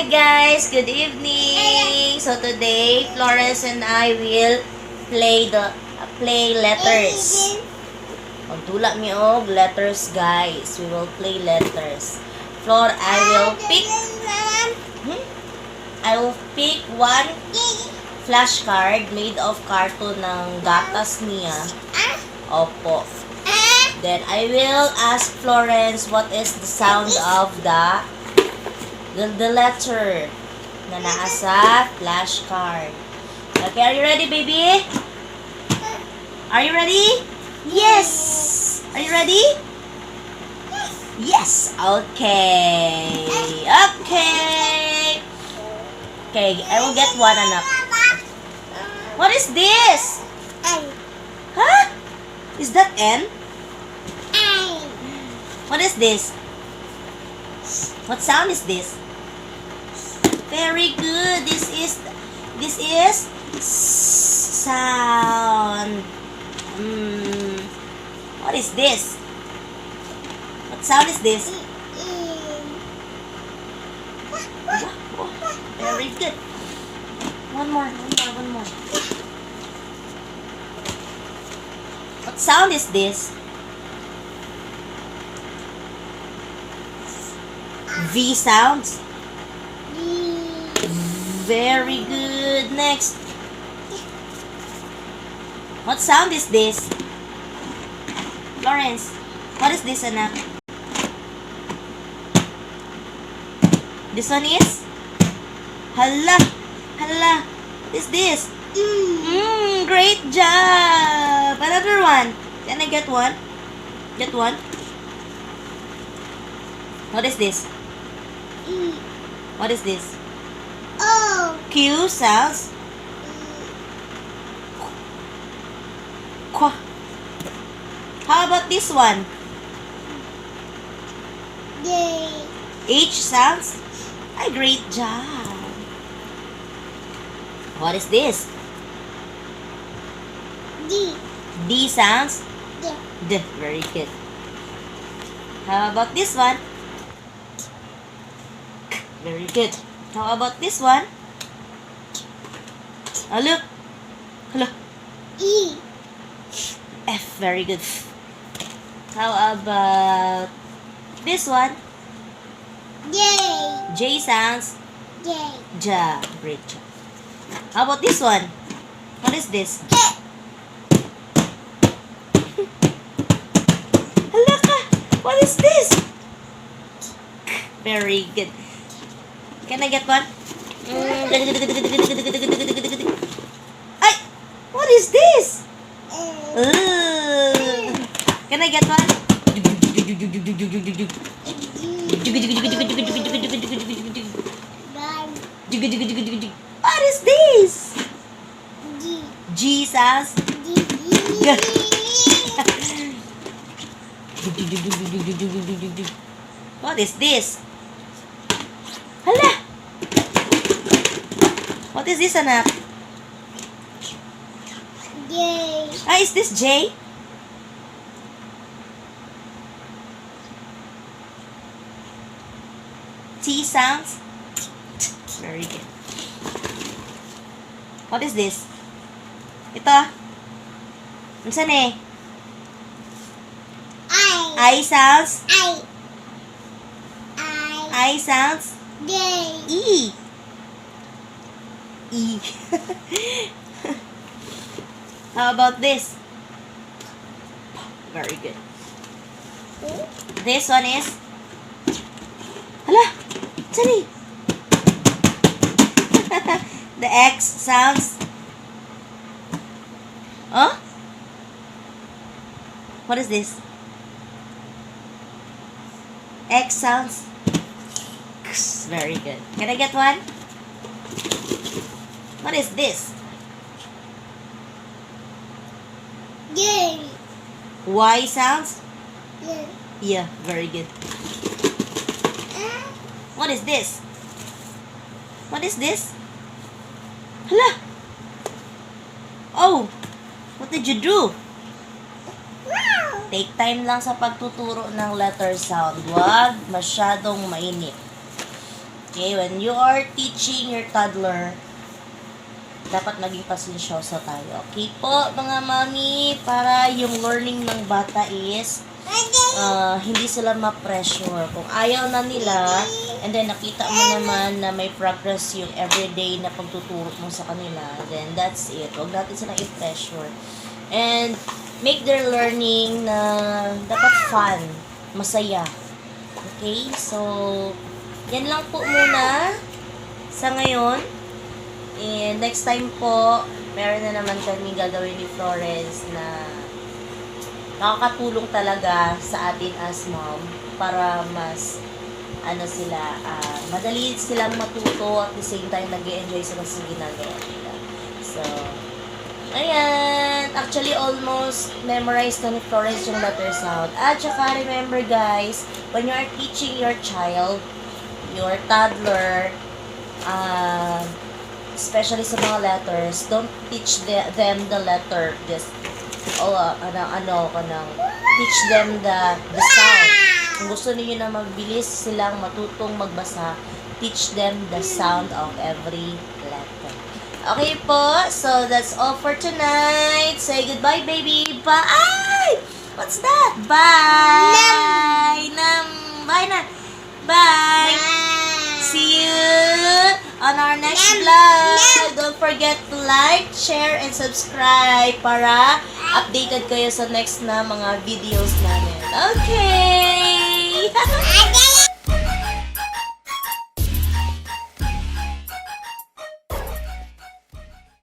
Hi guys, good evening. So today, Florence and I will play letters. Magtula mi og letters, guys. We will play letters. I will pick one flashcard made of carton ng gatas niya. Opo. Then I will ask Florence what is the sound of the letter na naa sa flashcard. Okay, are you ready, baby? Are you ready? Yes! Are you ready? Yes! Okay. Okay. Okay, I will get one, anak. What is this? Huh? Is that N? What is this? What sound is this? Very good. This is sound. What is this? What sound is this? Very good. One more. What sound is this? V sounds. Very good. Next. What sound is this? Florence, what is this, anak? This one is? Hala. What is this? Great job. Another one. Can I get one? Get one. What is this? What is this? Q sounds. Qua. How about this one? H sounds. A great job. What is this? D sounds. D. Very good. How about this one? Very good. How about this one? Oh, look. Hello. F. Very good. How about this one? J sounds. Ja. Great job. How about this one? What is this? Hala ka. What is this? Very good. Can I get one? Ay! What is this? Can I get one? What is this? Jesus. What is this? Hala! What is this, anak? Is this J? T sounds. Very good. What is this? Ito. Unsan eh? I sounds. I sounds. E. How about this? Very good. This one is. Hala! Sorry. The X sounds. Huh? What is this? X sounds. Very good. Can I get one? What is this? Y sounds? Yeah, very good. What is this? What is this? Hala! Oh! What did you do? Take time lang sa pagtuturo ng letter sound. Huwag masyadong mainit. Okay, when you are teaching your toddler, dapat maging pasensyoso tayo. Okay po, mga mami, para yung learning ng bata is hindi sila ma-pressure. Kung ayaw na nila, and then nakita mo naman na may progress yung everyday na pagtuturo mo sa kanila, then that's it. Huwag natin silang i-pressure. And make their learning na dapat fun, masaya. Okay? So, yan lang po muna sa ngayon. And next time po, meron na naman kami gagawin ni Florence na makakatulong talaga sa atin as mom para mas madali silang matuto at the same time nag-e-enjoy sila sa ginagawa nila. So, ayan. Actually, almost memorized na ni Florence yung letter sound. At saka, remember guys, when you are teaching your child, your toddler, especially sa mga letters, don't teach them the letter, just teach them the sound. Kung gusto niyo na mabilis silang matutong magbasa, teach them the sound of every letter. Okay po, so that's all for tonight. Say goodbye, baby. Bye! What's that? Bye! Bye na. Bye! See you on our next vlog. Don't forget to like, share, and subscribe para updated kayo sa next na mga videos namin. Okay!